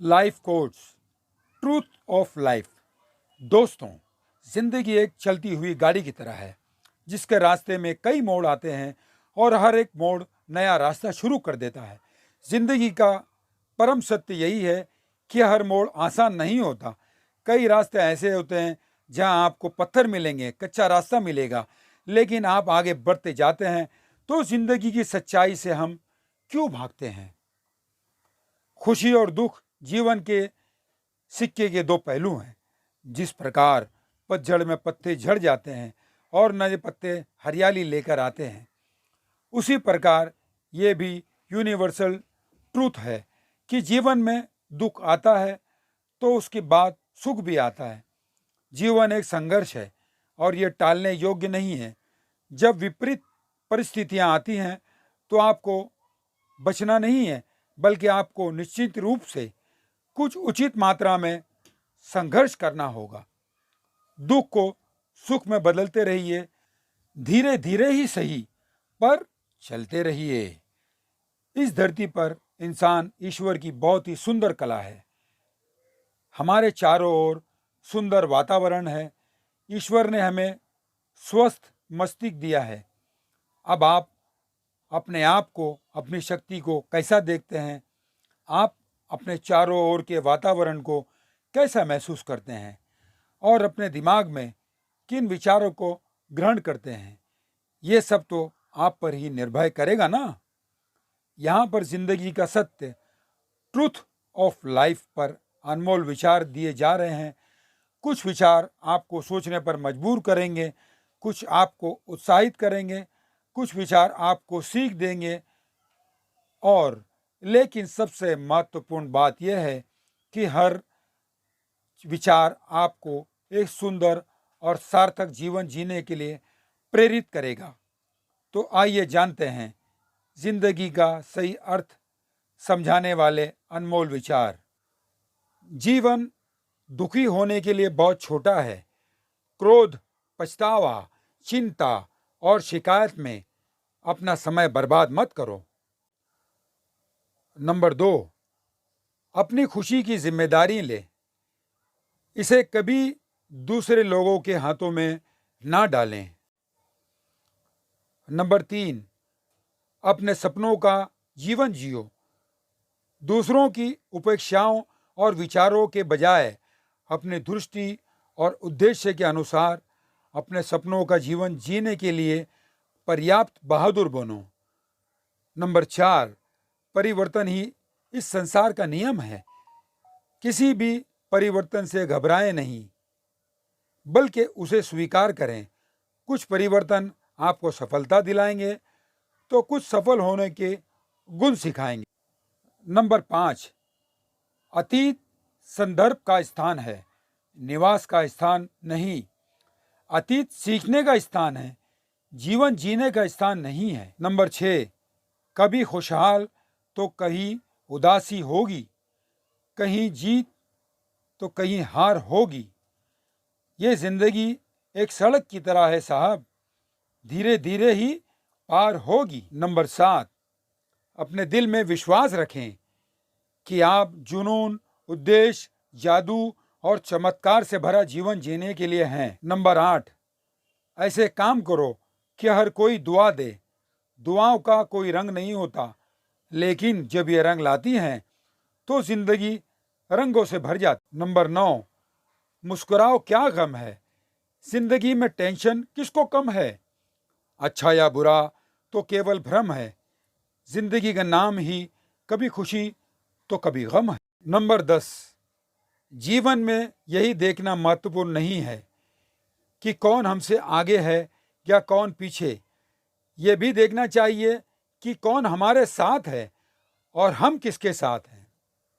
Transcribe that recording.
Life quotes, truth of life. दोस्तों, जिंदगी एक चलती हुई गाड़ी की तरह है जिसके रास्ते में कई मोड़ आते हैं और हर एक मोड़ नया रास्ता शुरू कर देता है। जिंदगी का परम सत्य यही है कि हर मोड़ आसान नहीं होता। कई रास्ते ऐसे होते हैं जहां आपको पत्थर मिलेंगे, कच्चा रास्ता मिलेगा, लेकिन आप आगे बढ़ते जाते हैं। तो जिंदगी की सच्चाई से हम क्यों भागते हैं? खुशी और दुख जीवन के सिक्के के दो पहलू हैं। जिस प्रकार पतझड़ में पत्ते झड़ जाते हैं और नए पत्ते हरियाली लेकर आते हैं, उसी प्रकार ये भी यूनिवर्सल ट्रूथ है कि जीवन में दुख आता है तो उसके बाद सुख भी आता है। जीवन एक संघर्ष है और ये टालने योग्य नहीं है। जब विपरीत परिस्थितियां आती हैं तो आपको बचना नहीं है, बल्कि आपको निश्चित रूप से कुछ उचित मात्रा में संघर्ष करना होगा। दुख को सुख में बदलते रहिए, धीरे धीरे ही सही, पर चलते रहिए। इस धरती पर इंसान ईश्वर की बहुत ही सुंदर कला है। हमारे चारों ओर सुंदर वातावरण है। ईश्वर ने हमें स्वस्थ मस्तिष्क दिया है। अब आप अपने आप को, अपनी शक्ति को कैसा देखते हैं? आप अपने चारों ओर के वातावरण को कैसा महसूस करते हैं और अपने दिमाग में किन विचारों को ग्रहण करते हैं? ये सब तो आप पर ही निर्भर करेगा ना। यहाँ पर जिंदगी का सत्य, ट्रूथ ऑफ लाइफ पर अनमोल विचार दिए जा रहे हैं। कुछ विचार आपको सोचने पर मजबूर करेंगे, कुछ आपको उत्साहित करेंगे, कुछ विचार आपको सीख देंगे, और लेकिन सबसे महत्वपूर्ण बात यह है कि हर विचार आपको एक सुंदर और सार्थक जीवन जीने के लिए प्रेरित करेगा। तो आइए जानते हैं जिंदगी का सही अर्थ समझाने वाले अनमोल विचार। जीवन दुखी होने के लिए बहुत छोटा है। क्रोध, पछतावा, चिंता और शिकायत में अपना समय बर्बाद मत करो। नंबर 2, अपनी खुशी की जिम्मेदारी ले। इसे कभी दूसरे लोगों के हाथों में ना डालें। नंबर 3, अपने सपनों का जीवन जियो। दूसरों की उपेक्षाओं और विचारों के बजाय अपनी दृष्टि और उद्देश्य के अनुसार अपने सपनों का जीवन जीने के लिए पर्याप्त बहादुर बनो। नंबर 4, परिवर्तन ही इस संसार का नियम है। किसी भी परिवर्तन से घबराएं नहीं, बल्कि उसे स्वीकार करें। कुछ परिवर्तन आपको सफलता दिलाएंगे तो कुछ सफल होने के गुण सिखाएंगे। नंबर 5, अतीत संदर्भ का स्थान है, निवास का स्थान नहीं। अतीत सीखने का स्थान है, जीवन जीने का स्थान नहीं है। नंबर 6, कभी खुशहाल तो कहीं उदासी होगी, कहीं जीत तो कहीं हार होगी। ये जिंदगी एक सड़क की तरह है साहब, धीरे धीरे ही पार होगी। नंबर 7, अपने दिल में विश्वास रखें कि आप जुनून, उद्देश्य, जादू और चमत्कार से भरा जीवन जीने के लिए हैं। नंबर 8, ऐसे काम करो कि हर कोई दुआ दे। दुआओं का कोई रंग नहीं होता, लेकिन जब ये रंग लाती हैं तो जिंदगी रंगों से भर जाती। नंबर 9, मुस्कुराओ, क्या गम है। जिंदगी में टेंशन किसको कम है? अच्छा या बुरा तो केवल भ्रम है। जिंदगी का नाम ही कभी खुशी तो कभी गम है। नंबर 10, जीवन में यही देखना महत्वपूर्ण नहीं है कि कौन हमसे आगे है या कौन पीछे। ये भी देखना चाहिए कि कौन हमारे साथ है और हम किसके साथ हैं।